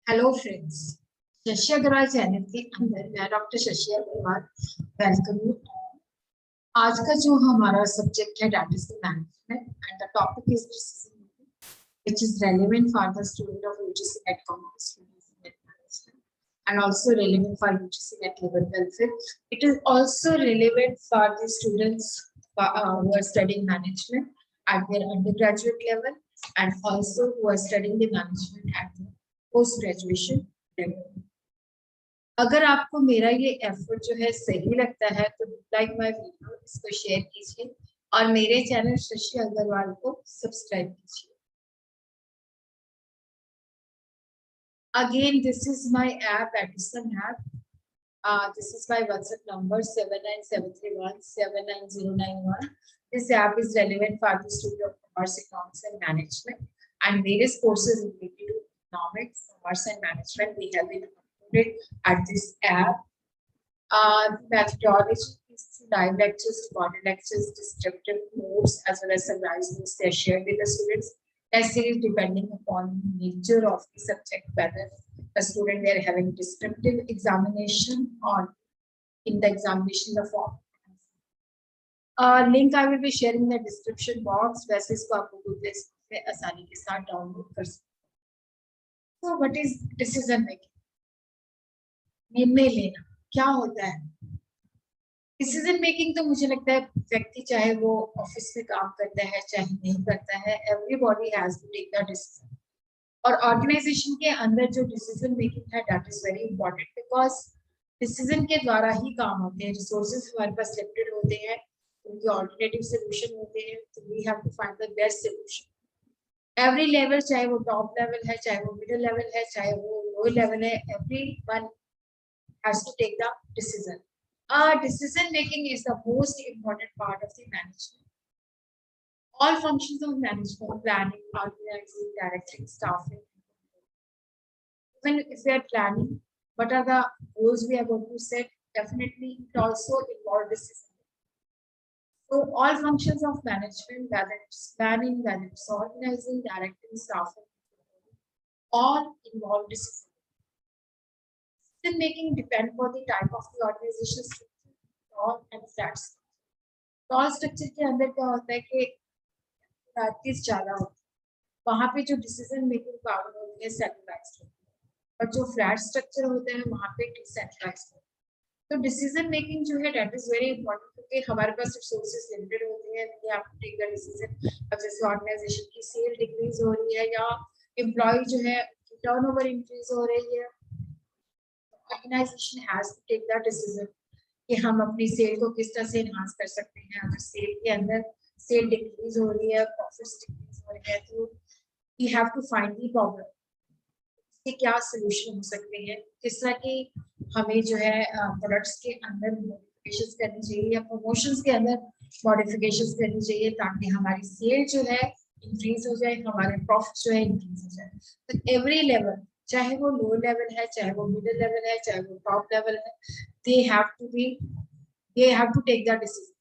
Hello friends, Shashi Agarwal channel के अंदर मैं doctor Shashi Agarwal welcome you. आज का जो हमारा सब्जेक्ट है that is management and the topic is decision making which is relevant for the student of UGC NET commerce and also relevant for UGC net level welfare. It is also relevant for the students who are studying management at their undergraduate level and also who are studying the management at the post graduation level. अगर आपको मेरा ये effort जो है सही लगता है तो लाइक माय वीडियो, इसको शेयर कीजिए और मेरे चैनल शशि अग्रवाल को सब्सक्राइब कीजिए। Again, this is my app, Edison app. This is my WhatsApp number 79731799091. This app is relevant for the student of commerce, economics, and management, and various courses related to economics, commerce, and management. We have been included at this app. Methodology is live lectures, recorded lectures, descriptive notes, as well as summarized notes. They are shared with the students. Test series depending upon the nature of the subject, whether a student they are having descriptive examination or in the examination the form. Link I will be sharing in the description box. वैसे इसको आप Google Play से आसानी के साथ download कर सकते हैं। So what is decision making? निर्णय लेना क्या होता है? डिसीजन मेकिंग तो मुझे लगता है व्यक्ति चाहे वो ऑफिस में काम करता है चाहे नहीं करता है, everybody has to take the decision. और ऑर्गेनाइजेशन के अंदर जो डिसीजन मेकिंग है that is very important because decision के द्वारा ही काम होते हैं। रिसोर्सेज हमारे पास लिमिटेड होते हैं, उनके ऑल्टरनेटिव सोल्यूशन होते हैं, तो we have to find the best solution. Every level, चाहे वो टॉप लेवल है, चाहे वो मिडिल लेवल है, चाहे वो लो लेवल है, everyone has to take the decision. Decision making is the most important part of the management. All functions of management, planning, organizing, directing, staffing. Even if we are planning, what are the goals we are going to set? Definitely, it also involves decision making. So, all functions of management, whether it's planning, whether it's organizing, directing, staffing, all involve decision. Decision making depends on the type of the organization structure, tall and flat structure. Tall structure के अंदर क्या होता है कि practice ज्यादा होती है, वहां पे जो डिसीजन मेकिंग पावर होती है सेंट्रलाइज्ड होती है, और जो फ्लैट स्ट्रक्चर होते हैं वहां पे डिसेंट्रलाइज्ड होती है। तो डिसीजन मेकिंग जो है दैट इज वेरी इंपॉर्टेंट क्योंकि हमारे पास रिसोर्सेज लिमिटेड होते हैं। We have to take the decision. अब जैसे ऑर्गेनाइजेशन की सेल डिक्रीज हो रही है या एम्प्लॉय जो है टर्नओवर इंक्रीज हो रही है, organisation has to take the decision कि हम अपनी सेल को किस तरह से एनहांस कर सकते हैं। अगर सेल के अंदर सेल डिक्रीज हो रही है, प्रॉफिट्स डिक्रीज हो रहे हैं, तो we have to find the problem कि क्या सॉल्यूशन हो सकते हैं। किस तरह की हमें जो है प्रोडक्ट्स के अंदर मॉडिफिकेशंस करनी चाहिए या प्रमोशंस के अंदर मॉडिफिकेशंस करनी चाहिए ताकि हमारी सेल जो है इंक्रीज हो जाए, हमारे प्रॉफिट जो है इंक्रीज हो जाए। तो एवरी लेवल, चाहे वो लो लेवल है, चाहे वो मिडिल लेवल है, चाहे वो टॉप लेवल है, they have to take the decision.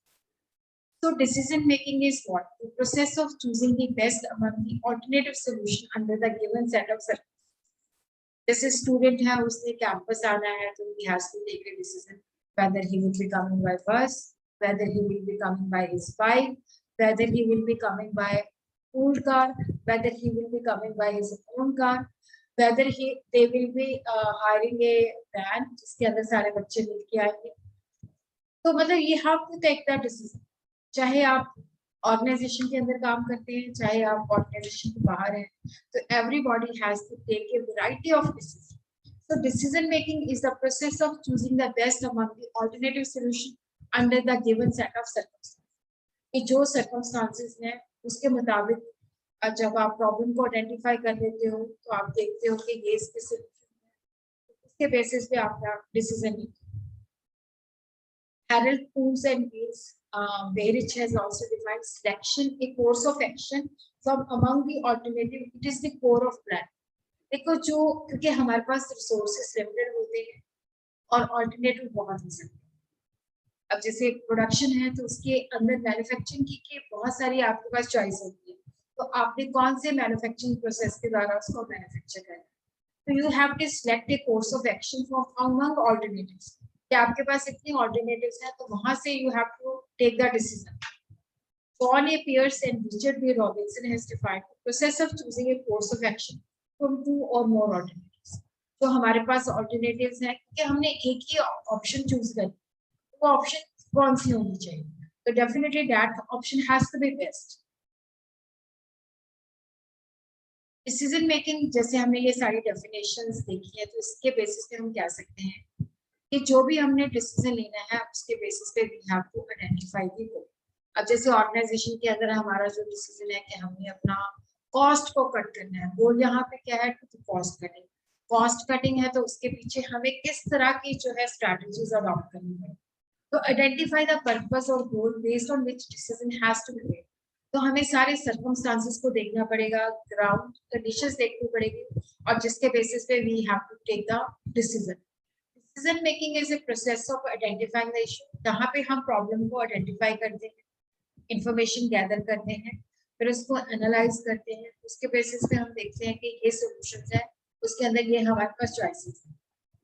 So decision making is what? The process of choosing the best among the alternative solution under the given set of circumstances. जैसे student है, उसने campus आना है, तो he has to take a decision whether he will be coming by bus, whether he will be coming by his bike, whether he will be coming by pooled car, whether he will be coming by his own car, whether they will be hiring a van जिसके अंदर सारे बच्चे मिलके आएंगे। तो मतलब ये have to take that decision। चाहे आप ऑर्गेनाइजेशन के अंदर काम करते हैं, चाहे आप ऑर्गेनाइजेशन के बाहर हैं, तो everybody has to take a variety of decision. So decision making is the process of choosing the best among the alternative solution under the given set of circumstances. कि जो circumstances हैं उसके मुताबिक जब आप प्रॉब्लम को आइडेंटिफाई कर लेते हो तो आप देखते हो कि ये इसके सॉल्यूशन है, उसके बेसिस पे आपका डिसीजन लेते हो। Harold Pools and Gills, Berich has also defined selection a course of action from among the alternative. It is the core of plan. देखो जो, क्योंकि हमारे पास रिसोर्सेस लिमिटेड होते हैं और ऑल्टरनेटिव बहुत हो सकते हैं। अब जैसे प्रोडक्शन है तो उसके अंदर मैन्युफैक्चरिंग की बहुत सारी आपके पास चॉइस होती है, तो आपने कौन से मैन्युफैक्चरिंग प्रोसेस के द्वारा उसको मैन्युफैक्चर करना है। तो you have to select a course of action from among alternatives, कि आपके पास इतनी ऑल्टरनेटिव्स हैं तो वहां से you have to take the decision. Paul A. Pierce and Richard B. Robinson has defined the process of choosing a course of action from two or more alternatives. तो हमारे पास alternatives हैं कि हमने एक ही option choose कर, वो option कौन सी होनी चाहिए? तो definitely that option has to be best. Decision making, जैसे हमने ये सारी definitions देखी है, तो इसके basis पे हम क्या सकते हैं कि जो भी हमने decision लेना है उसके basis पे we have to identify the goal. अब जैसे ऑर्गेनाइजेशन के अंदर हमारा जो डिसीजन है कि हमने अपना कॉस्ट को कट करना है, गोल यहाँ पे क्या है तो कॉस्ट कटिंग. कॉस्ट कटिंग है तो उसके पीछे हमें किस तरह की जो है स्ट्रैटेजीज अडॉप्ट करनी है. तो आइडेंटिफाई द पर्पस और goal based on which decision has to be made. तो हमें सारे सर्कमस्टांसेस को देखना पड़ेगा, ग्राउंड कंडीशंस देखनी पड़ेगी, और जिसके बेसिस पे we have to take the decision. Decision making is a process of identifying the issue. यहाँ पे हम प्रॉब्लम को आइडेंटिफाई करते हैं, इंफॉर्मेशन गैदर करते हैं, फिर उसको एनालाइज करते हैं, उसके बेसिस पे हम देखते हैं कि ये सॉल्यूशंस है, उसके अंदर ये हमारे पास चॉइसेस हैं,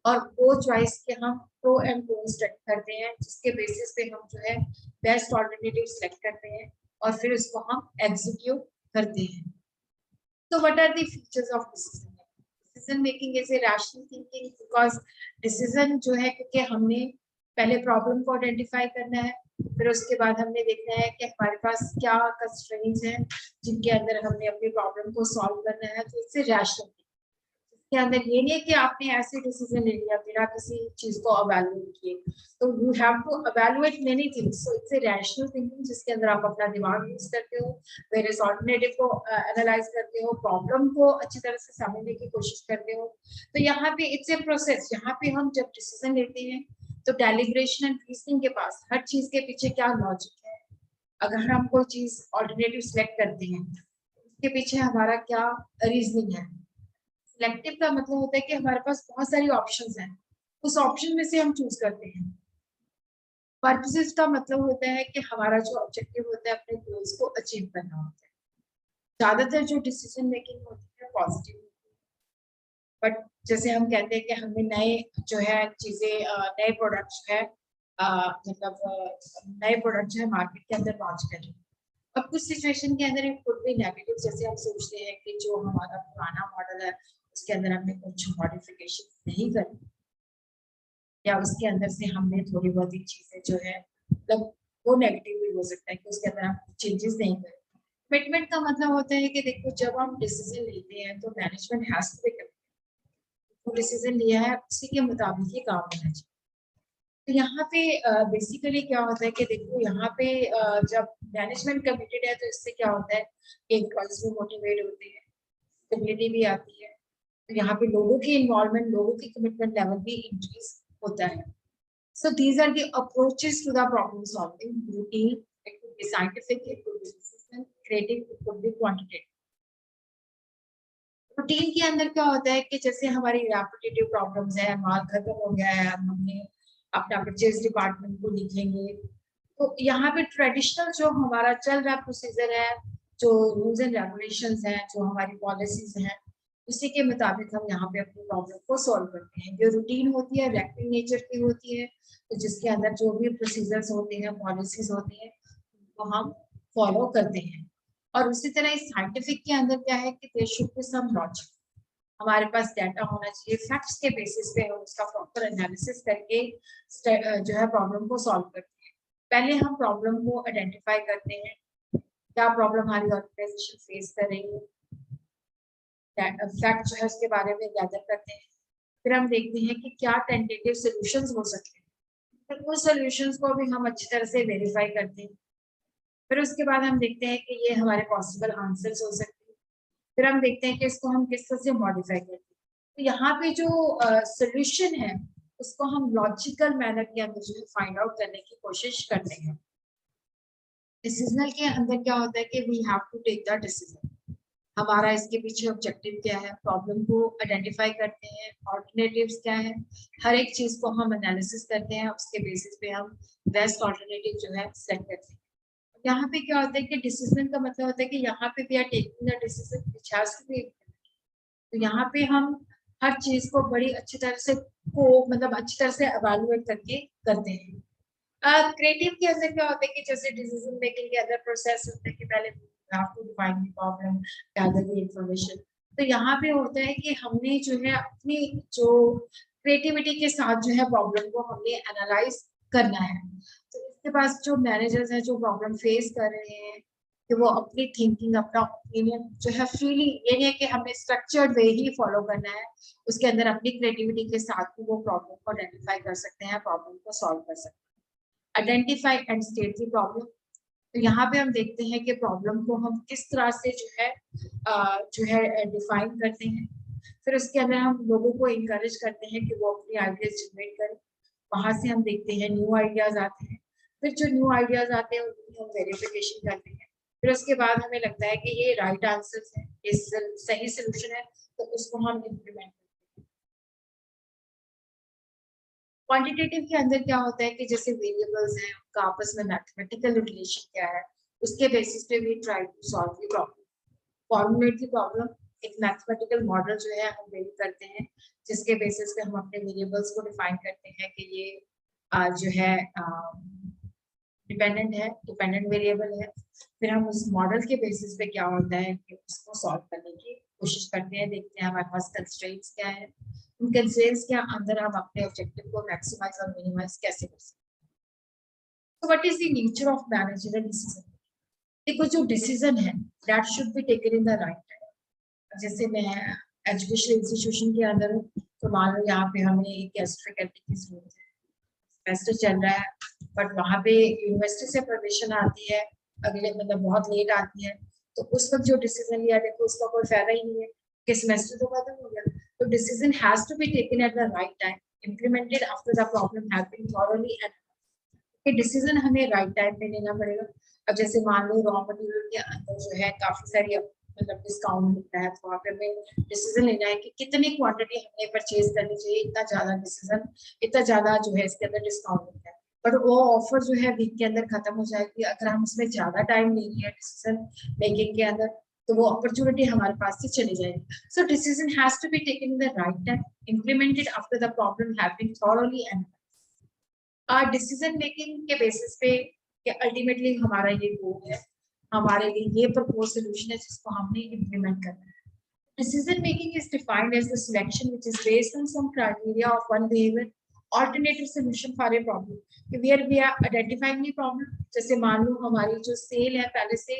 और वो चॉइस के हम प्रो एंड कॉन्स करते हैं, जिसके बेसिस पे हम जो है बेस्ट ऑल्टरनेटिव सेलेक्ट करते हैं और फिर उसको हम एग्जीक्यूट करते हैं. तो what are the features of decision making? Decision making is a rational thinking, because decision जो है, क्योंकि हमने पहले प्रॉब्लम को आइडेंटिफाई करना है, फिर उसके बाद हमने देखना है कि हमारे पास क्या कंस्ट्रेंट्स हैं जिनके अंदर हमने अपनी प्रॉब्लम को सॉल्व करना है. तो इससे रैशनल के अंदर ये नहीं है कि आपने ऐसे डिसीजन ले लिया बिना किसी चीज को अवेलुएट किए. तो you have to evaluate many things. So it's a rational thinking जिसके अंदर आप अपना दिमाग यूज करते हो, वेरियस ऑल्टरनेटिव को एनालाइज करते हो, प्रॉब्लम को अच्छी तरह से समझने की कोशिश करते हो. तो यहाँ पे इट्स ए प्रोसेस. यहाँ पे हम जब डिसीजन लेते हैं तो डेलिब्रेशन एंड रीजनिंग के पास हर चीज के पीछे क्या लॉजिक है. अगर हम कोई चीज ऑल्टरनेटिव सिलेक्ट करते हैं उसके पीछे हमारा क्या रीजनिंग है. सिलेक्टिव का मतलब होता है कि हमारे पास बहुत सारी ऑप्शंस हैं, उस ऑप्शन में से हम चूज करते हैं. पर्पसेस का मतलब होता है कि हमारा जो ऑब्जेक्टिव होता है अपने गोल्स को अचीव करना होता है. ज्यादातर जो डिसीजन मेकिंग होती है पॉजिटिव, बट जैसे हम कहते हैं कि हमने नए जो है चीजें, नए प्रोडक्ट्स जो है मतलब नए प्रोडक्ट जो है मार्केट के अंदर लॉन्च कर रहे हैं. अब कुछ सिचुएशन के अंदर कुछ भी नेगेटिव, जैसे हम सोचते हैं कि जो हमारा पुराना मॉडल है उसके अंदर हमने कुछ मॉडिफिकेशन नहीं करी, या उसके अंदर से हमने थोड़ी बहुत ही चीजें जो है मतलब वो नेगेटिव भी हो सकता है कि उसके अंदर हम चेंजेस नहीं करें. कमिटमेंट का मतलब होता है कि देखो जब हम डिसीजन लेते हैं तो management has to be, decision लिया है उसी के मुताबिक ही काम होना चाहिए. तो यहाँ पे बेसिकली क्या होता है कि देखो यहाँ पे जब मैनेजमेंट कमिटेड है तो इससे क्या होता है कि एम्प्लॉइज भी मोटिवेट होते हैं, स्टेबिलिटी भी आती है. तो यहाँ पे लोगों की इन्वॉल्वमेंट, लोगों की कमिटमेंट लेवल भी इंक्रीज होता है. So these are the approaches to the problem solving. Routine, it could be scientific, it could be system, creative, it could be quantitative. Routine के अंदर क्या होता है कि जैसे हमारी रेपिटेटिव प्रॉब्लम्स है, माल खत्म हो गया है, हमने अपना परचेज डिपार्टमेंट को लिखेंगे, तो यहाँ पे ट्रेडिशनल जो हमारा चल रहा प्रोसीजर है, जो रूल्स एंड रेगुलेशंस हैं, जो हमारी पॉलिसीज हैं, उसी के मुताबिक हम यहाँ पे अपनी प्रॉब्लम को सॉल्व करते हैं. जो रूटीन होती है रैपिड नेचर की होती है, तो जिसके अंदर जो भी प्रोसीजर्स होते हैं, पॉलिसीज होती हैं, उनको हम फॉलो करते हैं. और उसी तरह साइंटिफिक के अंदर क्या है कि there should be some logic. हमारे पास डाटा होना चाहिए, फैक्ट्स के बेसिस पे हम उसका प्रॉपर एनालिसिस करके जो है प्रॉब्लम को सॉल्व करते हैं. पहले हम प्रॉब्लम को आइडेंटिफाई करते हैं, क्या प्रॉब्लम हमारी ऑर्गेनाइजेशन फेस कर रही है, फैक्ट जो है उसके बारे में गैदर करते हैं. फिर हम देखते हैं कि क्या टेंटेटिव सॉल्यूशंस हो सकते हैं, फिर उन सॉल्यूशंस को भी हम अच्छी तरह से वेरीफाई करते हैं. फिर उसके बाद हम देखते हैं कि ये हमारे पॉसिबल आंसर्स हो सकते हैं. फिर हम देखते हैं कि इसको हम किस तरह से मॉडिफाई करते हैं. तो यहाँ पे जो सॉल्यूशन है उसको हम लॉजिकल मैनर के अंदर जो है फाइंड आउट करने की कोशिश करते हैं. डिसीजनल के अंदर क्या होता है कि we have to take the decision. हमारा इसके पीछे ऑब्जेक्टिव क्या है, प्रॉब्लम को आइडेंटिफाई करते हैं, ऑल्टरनेटिव्स क्या है, हर एक चीज को हम एनालिसिस करते हैं, उसके बेसिस पे हम बेस्ट ऑल्टरनेटिव जो है सेलेक्ट करते हैं. यहाँ पे क्या होता है कि डिसीजन का मतलब होता है कि यहाँ पे we are taking the decision which has to be. तो यहाँ पे हम हर चीज को बड़ी अच्छी तरह से को मतलब अच्छी तरह से एवेलुएट करके करते हैं। क्रिएटिव के अंदर क्या होता है कि जैसे डिसीजन मेकिंग के अंदर प्रोसेस होता है कि पहले have to define the problem, gather the information. तो यहाँ पे होता है कि हमने जो है अपनी जो क्रिएटिविटी के साथ जो है प्रॉब्लम को हमने एनालाइज करना है। तो इसके पास जो मैनेजर्स हैं जो प्रॉब्लम फेस कर रहे हैं कि वो अपनी थिंकिंग अपना ओपिनियन जो है फ्रीली, ये नहीं है कि हमें स्ट्रक्चर्ड वे ही फॉलो करना है, उसके अंदर अपनी क्रिएटिविटी के साथ भी वो प्रॉब्लम को आइडेंटिफाई कर सकते हैं, प्रॉब्लम को सॉल्व कर सकते हैं। Identify and state the problem. तो यहाँ पे हम देखते हैं कि प्रॉब्लम को हम किस तरह से जो है डिफाइन करते हैं। फिर उसके अंदर हम लोगों को इनकरेज करते हैं कि वो अपनी आइडियाज जनरेट करें। वहां से हम देखते हैं न्यू आइडियाज आते हैं। फिर जो न्यू आइडियाज आते हैं उनकी हम वेरिफिकेशन करते हैं। फिर उसके बाद हमें लगता है कि ये राइट आंसर है, ये सही सोल्यूशन है, तो उसको हम इम्प्लीमेंट करते हैं। क्वांटिटेटिव के अंदर क्या होता है कि जैसे वेरिएबल्स हैं उनका आपस में मैथमेटिकल रिलेशन क्या है, उसके बेसिस पे we try to solve the problem, formulate the problem. एक मैथमेटिकल मॉडल जो है हम बिल्ड करते हैं जिसके बेसिस पे हम अपने वेरिएबल्स को डिफाइन करते हैं कि ये जो है डिपेंडेंट है, डिपेंडेंट वेरिएबल है। फिर हम उस मॉडल के बेसिस पे क्या होता है कि उसको सॉल्व करने की कोशिश करते हैं, देखते हैं हमारे पास कंस्ट्रेंट्स क्या है, उन कंस्ट्रेंट्स के अंदर हम अपने ऑब्जेक्टिव को मैक्सिमाइज और मिनिमाइज कैसे कर सकते हैं। तो what is the nature of managerial decision? देखो जो डिसीजन है that should be taken in the right time. जैसे मैं एजुकेशन इंस्टीट्यूशन के अंदर हूँ, तो मान लो यहाँ पे हमें एक गेस्ट फैकल्टी की जरूरत है, सेमेस्टर चल रहा है, बट वहाँ पे यूनिवर्सिटी से परमिशन आती है अगले मतलब बहुत लेट आती है, तो उस वक्त जो डिसीजन लिया देखो उसका कोई फायदा ही नहीं है कि सेमेस्टर तो खत्म हो गया। तो decision has to be taken at the right time, implemented after the problem have been thoroughly and ये डिसीजन हमें राइट टाइम पे लेना पड़ेगा। अब जैसे मान लो रॉ मटेरियल के अंदर जो है काफी सारी मतलब डिस्काउंट मिलता है, तो वहाँ पे हमें डिसीजन लेना है कि कितनी क्वांटिटी हमें परचेज करनी चाहिए, इतना ज्यादा डिसीजन, इतना ज्यादा जो है इसके अंदर डिस्काउंट मिलता है। पर वो ऑफर जो है वीक के अंदर खत्म हो जाएगी अगर हम उसमें ज्यादा टाइम ले लिया डिसीजन मेकिंग के अंदर, तो वो अपॉर्चुनिटी हमारे पास से चली जाएगी। So decision has to be taken in the right time, implemented after the problem have been thoroughly and decision making के बेसिस पे कि अल्टीमेटली हमारा ये गोल है, हमारे लिए ये प्रपोज सोल्यूशन है जिसको हमने इम्प्लीमेंट करना है। Decision making is defined as the selection which is based on some criteria of one behaviour alternative solution for a problem where we are identifying the problem। जैसे मान लो हमारी जो सेल है पहले से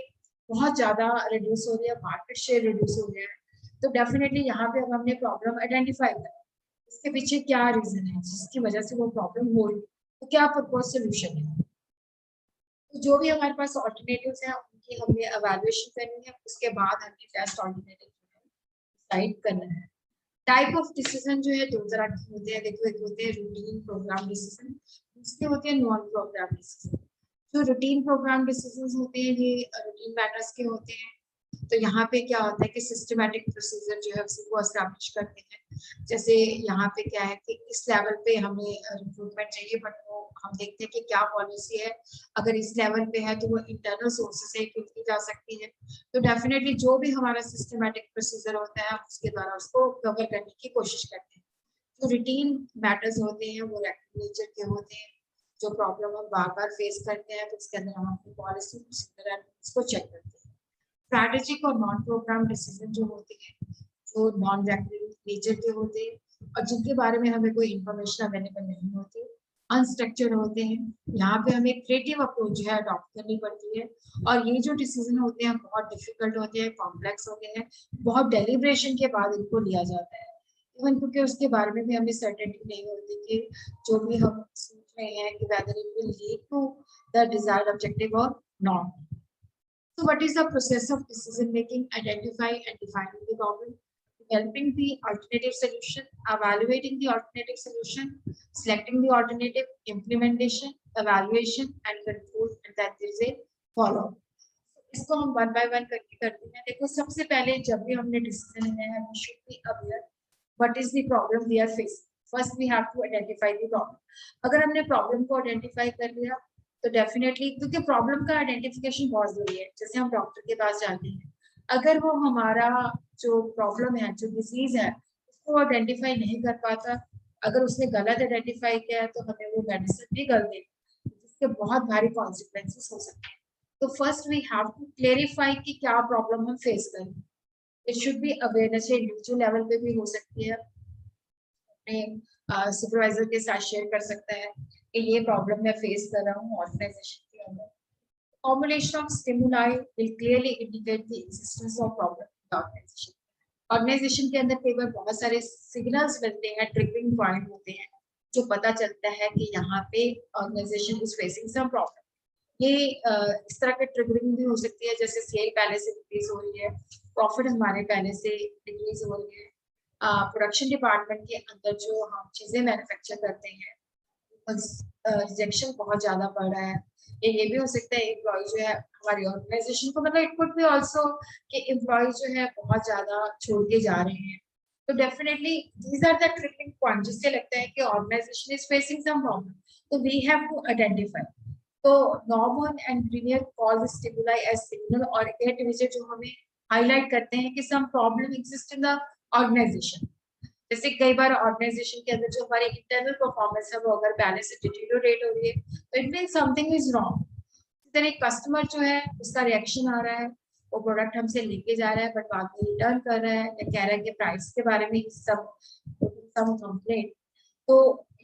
बहुत ज्यादा रिड्यूस हो रही है, मार्केट शेयर रिड्यूस हो गया है, तो डेफिनेटली यहाँ पे अब हमने प्रॉब्लम आइडेंटिफाई करा, इसके पीछे क्या रीजन है जिसकी वजह से वो प्रॉब्लम हो रही है, तो क्या प्रपोज सोल्यूशन है। तो जो भी हमारे पास ऑल्टरनेटिव्स हैं उनकी हमने एवेल्युएशन करनी है, उसके बाद हमने बेस्ट ऑल्टरनेटिव डिसाइड करना है। टाइप ऑफ डिसीजन जो है दो तरह के होते हैं, देखो एक होते हैं रूटीन प्रोग्राम डिसीजन, दूसरे होते हैं नॉन प्रोग्राम डिसीजन। जो रूटीन प्रोग्राम डिसीजन होते हैं ये रूटीन मैटर्स के होते हैं। तो यहाँ पे क्या होता है कि सिस्टमैटिक प्रोसीजर जो है उसको एस्टैब्लिश करते हैं। जैसे यहाँ पे क्या है कि इस लेवल पे हमें रिक्रूटमेंट चाहिए, बट वो हम देखते हैं कि क्या पॉलिसी है, अगर इस लेवल पे है तो वो इंटरनल सोर्सेस से की जा सकती है। तो डेफिनेटली जो भी हमारा सिस्टमैटिक प्रोसीजर होता है उसके द्वारा उसको कवर करने की कोशिश करते हैं। जो रूटीन मैटर्स होते हैं वो नेचर के होते हैं, जो प्रॉब्लम हम बार बार फेस करते हैं तो उसके अंदर हम अपनी पॉलिसी प्रोसीजर इसको चेक करते हैं। स्ट्रैटेजिक और नॉन प्रोग्राम डिसीजन जो होते हैं, जो नॉन रेगुलर नेचर के होते हैं और जिनके बारे में हमें कोई इंफॉर्मेशन अवेलेबल नहीं होती, अनस्ट्रक्चर्ड होते हैं, यहाँ पे हमें क्रिएटिव अप्रोच जो है अडॉप्ट करनी पड़ती है। और ये जो डिसीजन होते हैं बहुत डिफिकल्ट होते हैं, कॉम्प्लेक्स होते हैं, बहुत डेलिब्रेशन के बाद इनको लिया जाता है, इवन क्योंकि उसके बारे में भी हमें सर्टेनिटी नहीं होती कि जो भी हम सोच रहे हैं कि whether it will lead to the desired objective और not. So what is the process of decision making? Identifying and defining the problem, developing the alternative solution, evaluating the alternative solution, selecting the alternative, implementation, evaluation and control, and then there is a follow up. इसको हम one by one करके करते हैं। देखो सबसे पहले जब भी हमने डिसीजन लेना है we should be aware what is the problem we are facing. First we have to identify the problem. अगर हमने प्रॉब्लम को आइडेंटिफाई कर लिया तो डेफिनेटली, क्योंकि प्रॉब्लम का आइडेंटिफिकेशन बहुत जरूरी है। जैसे हम डॉक्टर के पास जाते हैं, अगर वो हमारा जो प्रॉब्लम है, जो डिजीज है, उसको आइडेंटिफाई नहीं कर पाता, अगर उसने गलत आइडेंटिफाई किया है तो हमें वो मेडिसिन भी गलत देगी, जिसके बहुत भारी कॉन्सिक्वेंसेस हो सकते हैं। तो first we have to clarify कि क्या प्रॉब्लम हम फेस कर रहे हैं। It should be awareness, individual level पे भी हो सकती है, अपने सुपरवाइजर के साथ शेयर कर सकता है कि ये प्रॉब्लम मैं फेस कर रहा हूँ ऑर्गेनाइजेशन के अंदर। Combination of stimuli will clearly indicate the existence of problem in the organization. Organization के अंदर कई बार बहुत सारे सिग्नल्स मिलते हैं, ट्रिगरिंग पॉइंट होते हैं, जो पता चलता है कि यहाँ पे organisation is facing some problem. ये इस तरह के ट्रिगरिंग भी हो सकती है, जैसे सेल पहले से डिक्रीज हो रही है, प्रॉफिट हमारे पहले से डिक्रीज हो रही है, प्रोडक्शन डिपार्टमेंट के अंदर जो हम चीजें मैन्युफैक्चर करते हैं रिजेक्शन बहुत ज्यादा बढ़ रहा है। ये भी हो सकता है एम्प्लॉय जो है हमारी ऑर्गेनाइजेशन को, मतलब इट कुड बी आल्सो कि एम्प्लॉय जो है बहुत ज्यादा छोड़ के जा रहे हैं। तो definitely these are the triggering point जिससे लगता है कि organisation is facing some problem, तो वी हैव टू आइडेंटिफाई। तो normal and previous cause stimuli as signal और एट विजिट जो हमें हाईलाइट करते हैं कि some problem exist in the organisation. जैसे कई बार ऑर्गेनाइजेशन के अंदर जो हमारी इंटरनल परफॉर्मेंस है वो अगर पहले से डिटीरियोरेट हो रही है तो it mean something is wrong. इस तरह एक कस्टमर जो है उसका रिएक्शन आ रहा है, वो प्रोडक्ट हमसे लेके जा रहा है बट बाद में रिटर्न कर रहा है या कह रहा है कि प्राइस के बारे में सब कंप्लेंट। तो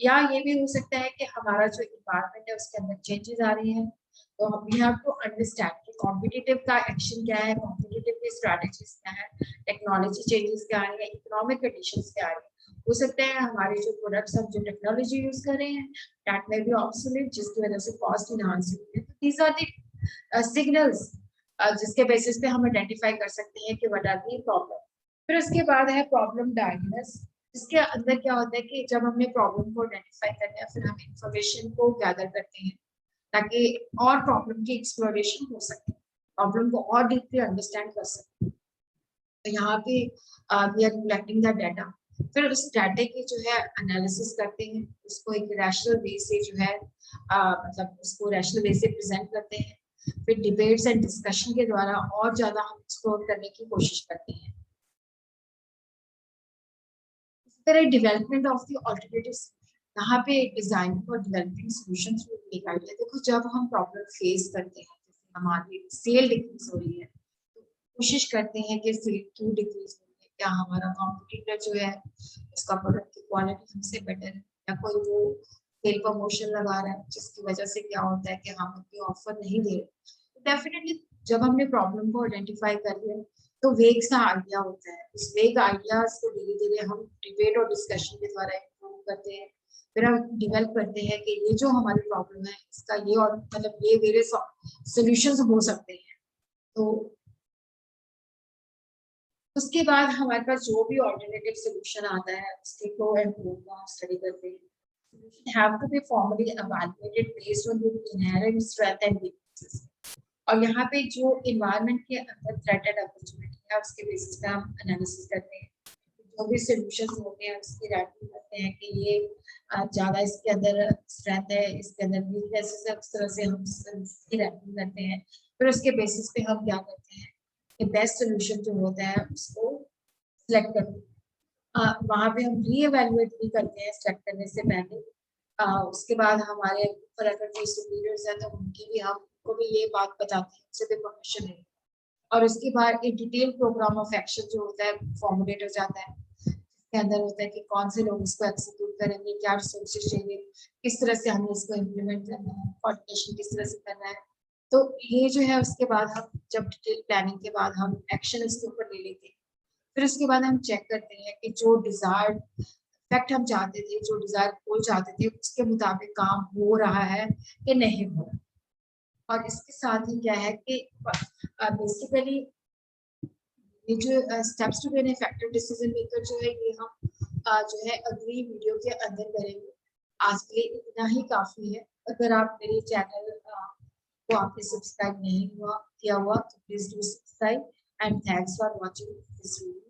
या ये भी हो सकता है कि हमारा जो इन्वायरमेंट है उसके अंदर चेंजेस आ रही हैं, तो वी हैव टू अंडरस्टैंड कि कॉम्पिटिटिव का एक्शन क्या है, कॉम्पिटिटिव की स्ट्रैटेजीज क्या है, टेक्नोलॉजी चेंजेस क्या आ रही है, इकोनॉमिक कंडीशंस क्या आ रही है। हो सकता है हमारे जो प्रोडक्ट्स हम जो टेक्नोलॉजी यूज कर रहे हैं दैट मे बी ऑब्सोलीट, जिसकी वजह से कॉस्ट इनहांस हुई है। तो दीज आर द सिग्नल्स जिसके बेसिस पे हम आइडेंटिफाई कर सकते हैं कि व्हाट आर द प्रॉब्लम। फिर उसके बाद है प्रॉब्लम डायग्नोस, इसके अंदर क्या होता है कि जब हमने प्रॉब्लम को आइडेंटिफाई कर लिया फिर हम इंफॉर्मेशन को गैदर करते हैं ताकि और प्रॉब्लम की एक्सप्लोरेशन हो सके, प्रॉब्लम को और डीपली अंडरस्टैंड कर सके। तो यहाँ पे we are collecting the data, फिर उस डाटा की जो है एनालिसिस करते हैं, उसको एक रैशनल वे से जो है मतलब उसको रैशनल वे से प्रेजेंट करते हैं, फिर डिबेट्स एंड डिस्कशन के द्वारा और ज्यादा हम एक्सप्लोर करने की कोशिश करते हैं। इसी तरह डेवलपमेंट ऑफ द ऑल्टरनेटिव, यहाँ पे डिजाइनिंग और डेवलपिंग सॉल्यूशन थ्रू एक आइडिया। देखो जब हम प्रॉब्लम फेस करते हैं, जैसे हमारी सेल डिक्रीज हो रही है तो कोशिश करते हैं कि सेल क्यों डिक्रीज हो रही है, क्या हमारा कॉम्पिटिटर जो है उसका प्रोडक्ट की क्वालिटी हमसे बेटर है या कोई वो सेल प्रमोशन लगा रहा है जिसकी वजह से क्या होता है कि हम अपनी ऑफर नहीं दे रहे। तो डेफिनेटली जब हमने प्रॉब्लम को आइडेंटिफाई कर लिया तो वेग सा आइडिया होता है, उस वेग आइडियाज को धीरे धीरे हम डिबेट और डिस्कशन के द्वारा इम्प्रूव करते हैं, फिर हम डेवलप करते हैं कि ये जो हमारी प्रॉब्लम है इसका ये और मतलब ये मेरे सॉल्यूशंस हो सकते हैं। तो उसके बाद हमारे पास जो भी ऑल्टरनेटिव सोल्यूशन आता है उसके प्रो एंड कॉन को हम स्टडी करते हैं। Solution have to be formally evaluated based on the inherent strength and weaknesses। और यहाँ पे जो इन्वायरमेंट के अंदर थ्रेट एंड अपॉर्चुनिटी है उसके बेसिस पे हम एनालिसिस करते हैं, जो भी सॉल्यूशंस होते हैं उसकी रैंकिंग करते हैं कि ये ज़्यादा इसके अंदर स्ट्रेंथ है, इसके अंदर वीकनेसेस है, उस तरह से हम इसकी रैंकिंग करते हैं। फिर उसके बेसिस पे हम क्या करते हैं कि बेस्ट सोल्यूशन जो होता है उसको सिलेक्ट करते हैं। वहाँ पे हम री-एवेल्युएट भी करते हैं सिलेक्ट करने से पहले। उसके बाद हमारे ऊपर अगर कोई सुपीरियर्स है तो उनकी भी हम को भी ये बात बताते हैं, उनसे भी परमिशन है। और उसके बाद एक डिटेल प्रोग्राम ऑफ एक्शन जो होता है फॉर्मुलेट हो जाता है, इसके अंदर होता है कि कौन से लोग इसको एक्सिक्यूट करेंगे, क्या रिसोर्सेज चाहिए, किस तरह से हमें इसको इम्प्लीमेंट करना है, कोऑर्डिनेशन किस तरह से करना है। तो ये जो है उसके बाद हम जब डिटेल प्लानिंग के बाद हम एक्शन इसके ऊपर ले लेते हैं, फिर उसके बाद हम चेक करते हैं कि जो डिजायर्ड इफेक्ट हम चाहते थे, जो डिजायर गोल चाहते थे उसके मुताबिक काम हो रहा है कि नहीं हो रहा। और इसके साथ ही क्या है कि बेसिकली ये जो steps to be an effective decision maker जो है ये हम जो है अगली वीडियो के अंदर करेंगे। आज के लिए इतना ही काफी है। अगर आप मेरे चैनल को आपने सब्सक्राइब नहीं हुआ किया हुआ तो please do subscribe and thanks for watching this video.